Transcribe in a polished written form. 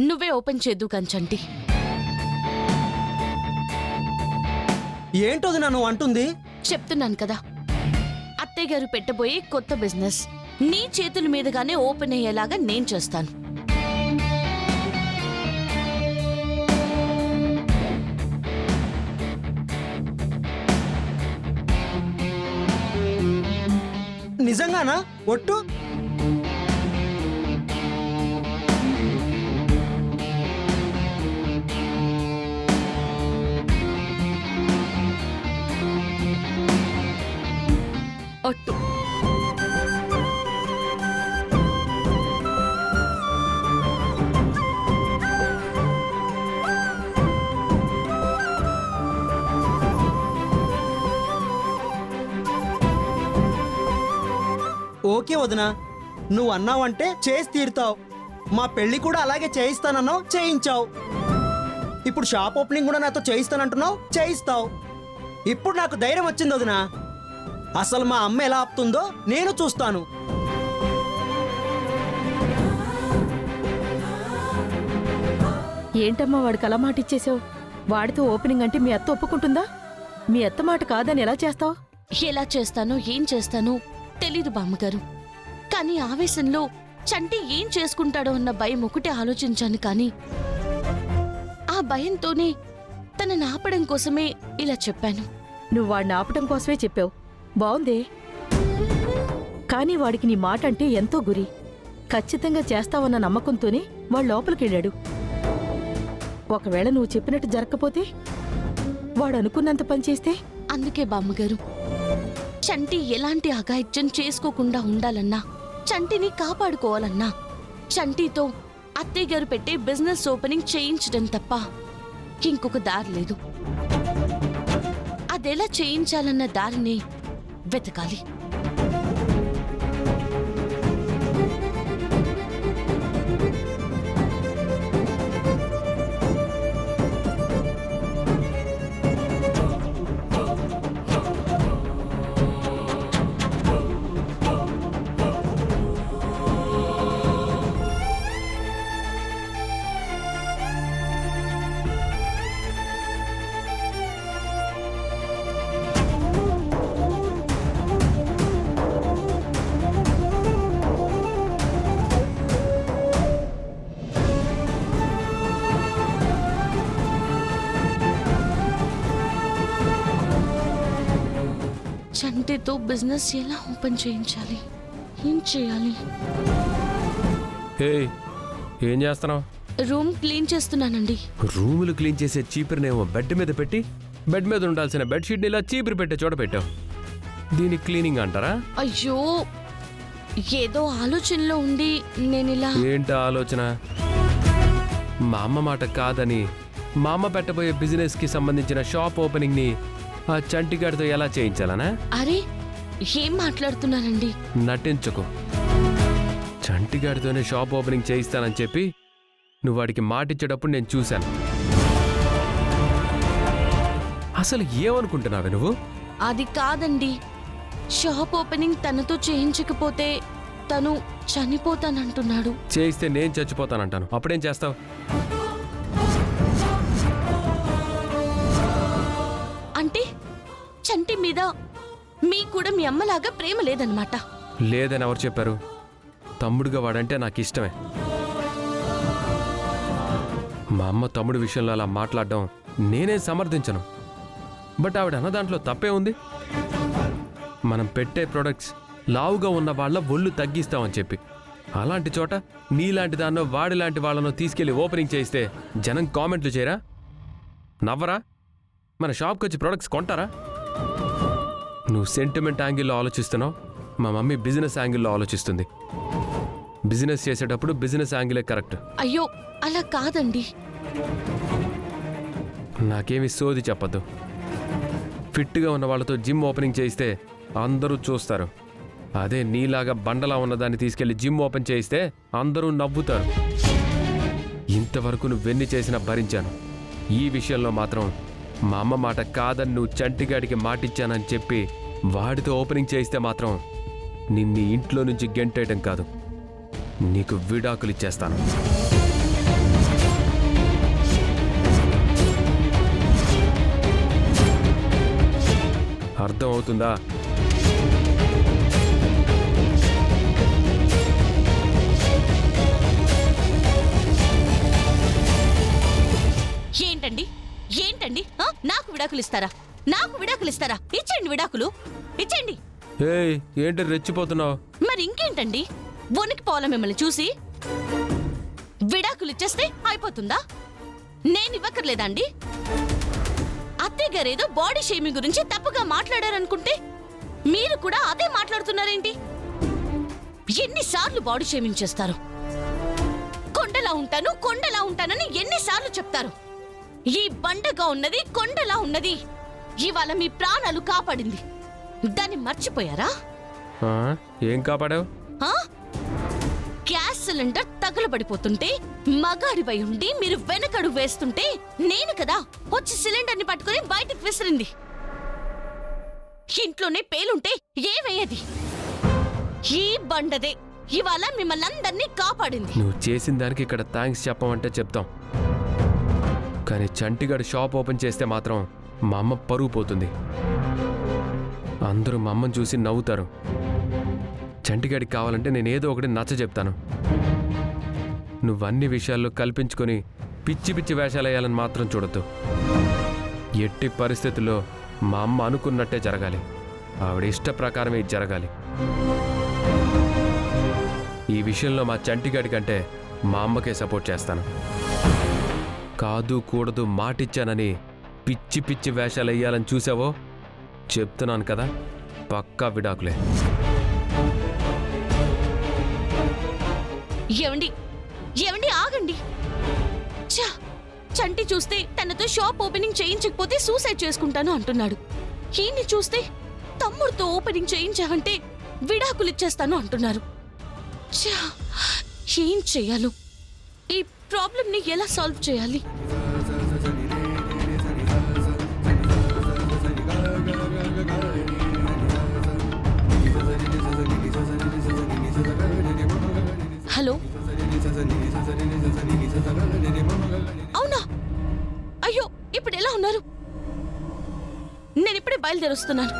నువ్వే ఓపెన్ చేద్దు కంచంటి. ఏంటోది నన్ను అంటుంది? చెప్తున్నాను కదా, అత్తయ్య గారు పెట్టబోయే కొత్త బిజినెస్ నీ చేతుల మీదుగానే ఓపెన్ అయ్యేలాగా నేను చేస్తాను. నిజంగానా? ఒట్టు? ఒట్టు. ఓకే వదినా, నువ్వు అన్నావంటే చేసి తీరుతావు. మా పెళ్లి కూడా అలాగే చేయిస్తానన్నావు, చేయించావు. ఇప్పుడు షాప్ ఓపెనింగ్ కూడా నాతో చేయిస్తానంటున్నావు, చేయిస్తావు. ఇప్పుడు నాకు ధైర్యం వచ్చింది వదినా. అసలు మా అమ్మ ఎలా ఆపుతుందో నేను చూస్తాను. ఏంటమ్మా వాడికి అలా మాట ఇచ్చేసావు? వాడితో ఓపెనింగ్ అంటే మీ అత్త ఒప్పుకుంటుందా? మీ అత్త మాట కాదని ఎలా చేస్తావు? ఎలా చేస్తానో ఏం చేస్తానో తెలీదు బామ్మగారు. కానీ ఆవేశంలో చంటి ఏం చేసుకుంటాడో అన్న భయం ఒకటే ఆలోచించాను. కానీ ఆ భయంతోనే తనని ఆపడం కోసమే ఇలా చెప్పాను. నువ్వు వాడిని ఆపటం కోసమే చెప్పావు, బావుందే. కానీ వాడికి నీ మాట అంటే ఎంతో గురి. ఖచ్చితంగా చేస్తావన్న నమ్మకంతోనే వాడు లోపలికెళ్ళాడు. ఒకవేళ నువ్వు చెప్పినట్టు జరగకపోతే, వాడు అనుకున్నంత పని చేస్తే? అందుకే బామ్మగారు, చంటి ఎలాంటి అఘాయిత్యం చేసుకోకుండా ఉండాలన్నా, చంటిని కాపాడుకోవాలన్నా, చంటితో అత్తయ్య గారు పెట్టే బిజినెస్ ఓపెనింగ్ చేయించడం తప్ప ఇంకొక దారి లేదు. అదెలా చేయించాలన్న దారిని వెతకాలి. చంటితో బిజినెస్ ఎలా ఓపెన్ చేయించాలి? ఏం చేయాలి? ఏం చేస్తున్నావు? రూమ్ క్లీన్ చేస్తున్నానండి. రూములు క్లీన్ చేసే చీపురునేమో బెడ్ మీద పెట్టి, బెడ్ మీద ఉండాల్సిన బెడ్షీట్ని ఇలా చీపురు పెట్టే చోట పెట్టావు. దీని క్లీనింగ్ అంటారా? అయ్యో, ఏదో ఆలోచనలో ఉండి నేనిలా. ఏంటా ఆలోచన? మా అమ్మ మాట కాదని మా అమ్మ పెట్టబోయే బిజినెస్ కి సంబంధించిన షాప్ ఓపెనింగ్ ని ఆ చంటిగాడితో ఎలా చేయించాలనా? అరే, ఏం మాట్లాడుతున్నారండి? నటించుకో. చంటిగాడితోనే షాప్ ఓపెనింగ్ చేయిస్తానని చెప్పి నువ్వు వాడికి మాటిచ్చేటప్పుడు నేను చూశాను. అసలు ఏమనుకుంటున్నావే నువ్వు? అది కాదండి, షాప్ ఓపెనింగ్ తనతో చేయించకపోతే తను చనిపోతానంటున్నాడు. చేయిస్తే నేను చచ్చిపోతానంటాను. అప్పుడేం చేస్తావు? అంటే చంటి మీద మీకు కూడా మీ అమ్మలాగా ప్రేమ లేదన్నమాట? లేదని ఎవరు చెప్పారు? తమ్ముడుగా వాడంటే నాకు ఇష్టమే. మా అమ్మ తమ్ముడు విషయంలో అలా మాట్లాడడం నేనే సమర్థించను. బట్ ఆవిడ అన్న దాంట్లో తప్పే ఉంది. మనం పెట్టే ప్రొడక్ట్స్ లావుగా ఉన్న వాళ్ళ ఒళ్ళు తగ్గిస్తామని చెప్పి, అలాంటి చోట నీలాంటి దాన్నో వాడిలాంటి వాళ్ళనో తీసుకెళ్లి ఓపెనింగ్ చేయిస్తే జనం కామెంట్లు చేయరా? నవ్వరా? మన షాప్కి వచ్చి ప్రొడక్ట్స్ కొంటారా? నువ్వు సెంటిమెంట్ యాంగిల్లో ఆలోచిస్తున్నావు, మా మమ్మీ బిజినెస్ యాంగిల్లో ఆలోచిస్తుంది. బిజినెస్ చేసేటప్పుడు బిజినెస్ యాంగిలే కరెక్ట్. అయ్యో, అలా కాదండి. నాకేమి సోది చెప్పద్దు. ఫిట్గా ఉన్న వాళ్ళతో జిమ్ ఓపెనింగ్ చేయిస్తే అందరూ చూస్తారు. అదే నీలాగా బండలా ఉన్నదాన్ని తీసుకెళ్లి జిమ్ ఓపెన్ చేయిస్తే అందరూ నవ్వుతారు. ఇంతవరకు నువ్వెన్ని చేసినా భరించాను. ఈ విషయంలో మాత్రం మా అమ్మ మాట కాదని నువ్వు చంటిగాడికి మాటిచ్చానని చెప్పి వాడితో ఓపెనింగ్ చేయిస్తే మాత్రం నిన్ను ఇంట్లో నుంచి గెంటేయడం కాదు, నీకు విడాకులు ఇచ్చేస్తాను. అర్థం అవుతుందా? ఏంటండి ఏంటండి ఆ? నాకు విడాకులు ఇస్తారా? నాకు విడాకులు ఇస్తారా? ఇచ్చేయండి విడాకులు, ఇచ్చేయండి. ఏయ్, ఏంటి రెచ్చిపోతున్నావు? మరి ఇంకేంటండి, వణికి పోవాలా మిమ్మల్ని చూసి? విడాకులు ఇచ్చేస్తే అయిపోతుందా? నేను ఇవ్వక్కర్లేదా అండి? అత్తయ్య గారేదో బాడీ షేమింగ్ గురించి తప్పుగా మాట్లాడారనుకుంటే మీరు కూడా అదే మాట్లాడుతున్నారేంటి? ఎన్నిసార్లు బాడీ షేమింగ్ చేస్తారు? కొండలా ఉంటాను కొండలా ఉంటానని ఎన్నిసార్లు చెప్తారు? ఈ బండగా ఉన్నది కొండలా ఉన్నది ఇవాళ మీ ప్రాణాలు కాపాడింది, దాన్ని మర్చిపోయారా? ఆ, ఏం కాపాడావు? ఆ? గ్యాస్ సిలిండర్ తగలబడిపోతుంటే మగాడిపై ఉండి మీరు వెనకడు వేస్తుంటే నేను కదా వచ్చి సిలిండర్ని పట్టుకుని బయటికి విసిరింది. ఇంట్లోనే పేలుంటే ఏమయ్యేది? ఈ బండదే ఇవాళ మిమ్మల్ని అందరినీ కాపాడింది. నువ్వు చేసిన దానికి ఇక్కడ థ్యాంక్స్ చెప్పమంటే చెప్తాం, కానీ చంటిగాడు షాప్ ఓపెన్ చేస్తే మాత్రం మా అమ్మ పరువు పోతుంది. అందరూ మా అమ్మని చూసి నవ్వుతారు. చంటిగాడికి కావాలంటే నేను ఏదో ఒకటి నచ్చ చెప్తాను. నువ్వన్ని విషయాల్లో కల్పించుకొని పిచ్చి పిచ్చి వేషాలు వేయాలని మాత్రం చూడొద్దు. ఎట్టి పరిస్థితుల్లో మా అమ్మ అనుకున్నట్టే జరగాలి, ఆవిడ ఇష్ట ప్రకారమే ఇది జరగాలి. ఈ విషయంలో మా చంటిగాడి కంటే మా అమ్మకే సపోర్ట్ చేస్తాను. కాదు కూడదు మాటిచ్చానని పిచ్చి పిచ్చి వేషాలు వేయాలని చూసావో చెప్తున్నాను కదా, పక్కా విడాకులే. ఏమండి ఏమండి ఆగండి. ఛా, చంటి చూస్తే తనతో షాప్ ఓపెనింగ్ చేయించకపోతే సూసైడ్ చేసుకుంటాను అంటున్నాడు. ఈయన్ని చూస్తే తమ్ముడితో ఓపెనింగ్ చేయించావంటే విడాకులు ఇచ్చేస్తాను అంటున్నారు. ఛా, ఏం చెయ్యాలో, ఈ ప్రాబ్లంని ఎలా సాల్వ్ చేయాలి? హలో, అవునా? అయ్యో, ఇప్పుడు ఎలా ఉన్నారు? నేను ఇప్పుడే బయలుదేరొస్తున్నాను.